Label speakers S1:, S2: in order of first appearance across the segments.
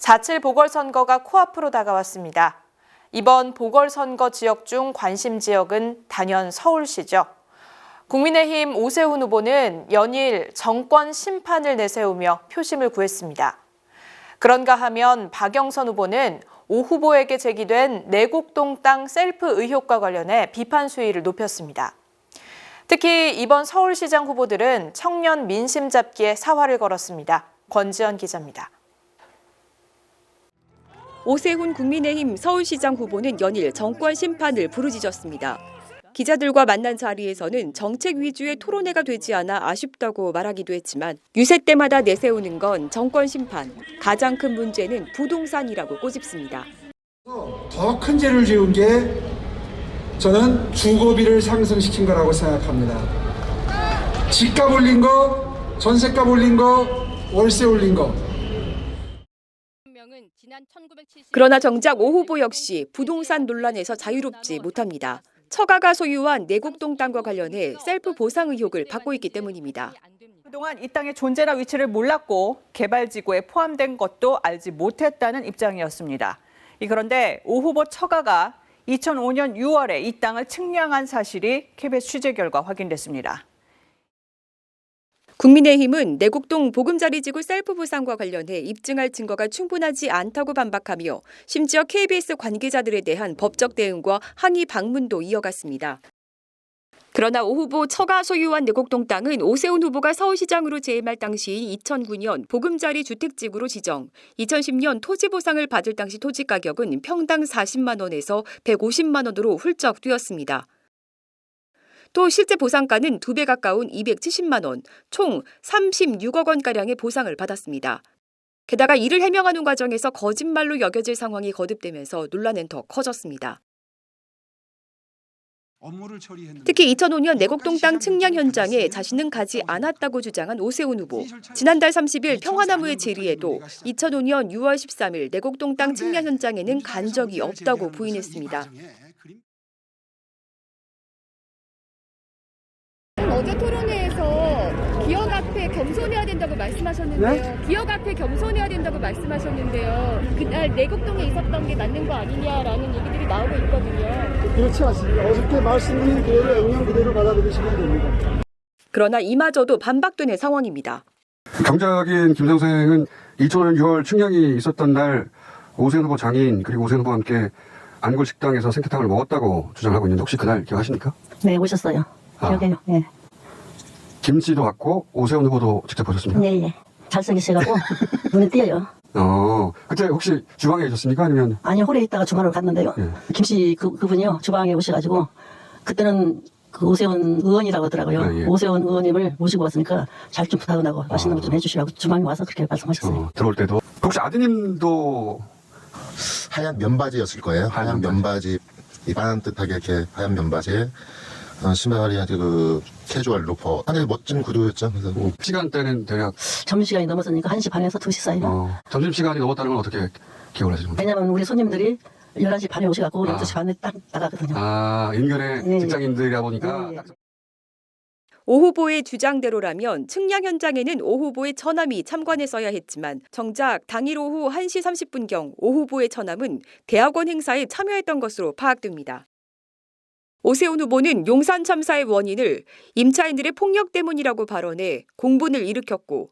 S1: 자7 보궐선거가 코앞으로 다가왔습니다. 이번 보궐선거 지역 중 관심 지역은 단연 서울시죠. 국민의힘 오세훈 후보는 연일 정권 심판을 내세우며 표심을 구했습니다. 그런가 하면 박영선 후보는 오 후보에게 제기된 내곡동 땅 셀프 의혹과 관련해 비판 수위를 높였습니다. 특히 이번 서울시장 후보들은 청년 민심 잡기에 사활을 걸었습니다. 권지연 기자입니다.
S2: 오세훈 국민의힘 서울시장 후보는 연일 정권 심판을 부르짖었습니다. 기자들과 만난 자리에서는 정책 위주의 토론회가 되지 않아 아쉽다고 말하기도 했지만 유세 때마다 내세우는 건 정권 심판, 가장 큰 문제는 부동산이라고 꼬집습니다.
S3: 더 큰 죄를 지은 게 저는 주거비를 상승시킨 거라고 생각합니다. 집값 올린 거, 전세값 올린 거, 월세 올린 거.
S2: 그러나 정작 오 후보 역시 부동산 논란에서 자유롭지 못합니다. 처가가 소유한 내곡동 땅과 관련해 셀프 보상 의혹을 받고 있기 때문입니다.
S4: 그동안 이 땅의 존재나 위치를 몰랐고 개발지구에 포함된 것도 알지 못했다는 입장이었습니다. 그런데 오 후보 처가가 2005년 6월에 이 땅을 측량한 사실이 KBS 취재 결과 확인됐습니다.
S2: 국민의힘은 내곡동 보금자리지구 셀프 보상과 관련해 입증할 증거가 충분하지 않다고 반박하며 심지어 KBS 관계자들에 대한 법적 대응과 항의 방문도 이어갔습니다. 그러나 오 후보 처가 소유한 내곡동 땅은 오세훈 후보가 서울시장으로 재임할 당시인 2009년 보금자리 주택지구로 지정, 2010년 토지 보상을 받을 당시 토지 가격은 평당 40만 원에서 150만 원으로 훌쩍 뛰었습니다. 또 실제 보상가는 2배 가까운 270만 원, 총 36억 원가량의 보상을 받았습니다. 게다가 이를 해명하는 과정에서 거짓말로 여겨질 상황이 거듭되면서 논란은 더 커졌습니다. 특히 2005년 내곡동 땅 측량 현장에 자신은 가지 않았다고 주장한 오세훈 후보. 지난달 30일 평화나무의 질의에도 2005년 6월 13일 내곡동 땅 측량 현장에는 간 적이 없다고 부인했습니다.
S5: 어제 토론회에서 기업 앞에 겸손해야 된다고 말씀하셨는데요.
S3: 네?
S5: 기업 앞에 겸손해야 된다고 말씀하셨는데요. 그날 내곡동에 있었던 게 맞는 거 아니냐라는 얘기들이 나오고 있거든요.
S3: 그렇지 않습니다. 어저께 말씀드린 그대로 액면 그대로 받아들이시면 됩니다.
S2: 그러나 이마저도 반박되는 상황입니다.
S6: 경작인 김 선생은 2005년 6월 측량이 있었던 날 오세훈 후보 장인 그리고 오세훈 후보와 함께 안골 식당에서 생태탕을 먹었다고 주장하고 있는데 혹시 그날 기억하십니까?
S7: 네, 오셨어요. 기억해요. 네.
S6: 김씨도 왔고 오세훈 후보도 직접 보셨습니까?
S7: 네, 예. 잘생기셔가지고 눈에 띄어요.
S6: 그때 혹시 주방에 계셨습니까? 아니면?
S7: 아니, 홀에 있다가 주방으로 갔는데요.
S6: 예.
S7: 김씨 그분이요, 주방에 오셔가지고 그때는 그 오세훈 의원이라고 하더라고요.
S6: 아, 예.
S7: 오세훈 의원님을 모시고 왔으니까 잘 좀 부탁하고 맛있는 거 좀 해주시라고 주방에 와서 그렇게 말씀하셨어요.
S6: 들어올 때도 혹시 아드님도
S8: 하얀 면바지였을 거예요. 하얀 면바지, 이반한 듯하게 이렇게 하얀 면바지에 신발이 그 캐주얼 로퍼. 상당히 멋진 구두였죠. 그래서
S6: 시간대는 대략
S7: 점심시간이 넘었으니까 1시 반에서 2시 사이.
S6: 점심시간이 넘었다는 건 어떻게 기억을 하시는 거예요?
S7: 왜냐면 우리 손님들이 11시 반에 오셔갖고 12시 반에 딱 나가거든요.
S6: 인근에
S7: 네.
S6: 직장인들이다 보니까
S7: 네.
S2: 오 후보의 주장대로라면 측량 현장에는 오 후보의 처남이 참관했어야 했지만 정작 당일 오후 1시 30분경 오 후보의 처남은 대학원 행사에 참여했던 것으로 파악됩니다. 오세훈 후보는 용산 참사의 원인을 임차인들의 폭력 때문이라고 발언해 공분을 일으켰고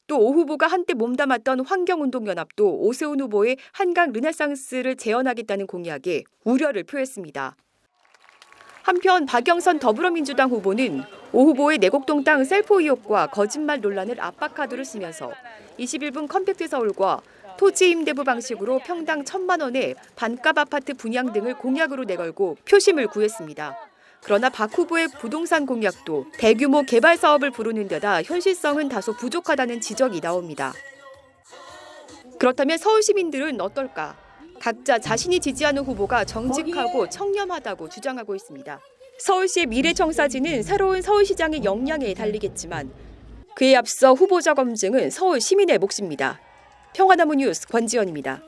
S2: 또 오 후보가 한때 몸담았던 환경운동연합도 오세훈 후보의 한강 르네상스를 재현하겠다는 공약에 우려를 표했습니다. 한편 박영선 더불어민주당 후보는 오 후보의 내곡동 땅 셀프 의혹과 거짓말 논란을 압박카드로 쓰면서 21분 컴팩트 서울과 토지 임대부 방식으로 평당 1,000만 원의 반값 아파트 분양 등을 공약으로 내걸고 표심을 구했습니다. 그러나 박 후보의 부동산 공약도 대규모 개발 사업을 부르는 데다 현실성은 다소 부족하다는 지적이 나옵니다. 그렇다면 서울 시민들은 어떨까? 각자 자신이 지지하는 후보가 정직하고 청렴하다고 주장하고 있습니다. 서울시의 미래청사진은 새로운 서울시장의 역량에 달리겠지만 그에 앞서 후보자 검증은 서울 시민의 몫입니다. 평화나무 뉴스 권지연입니다.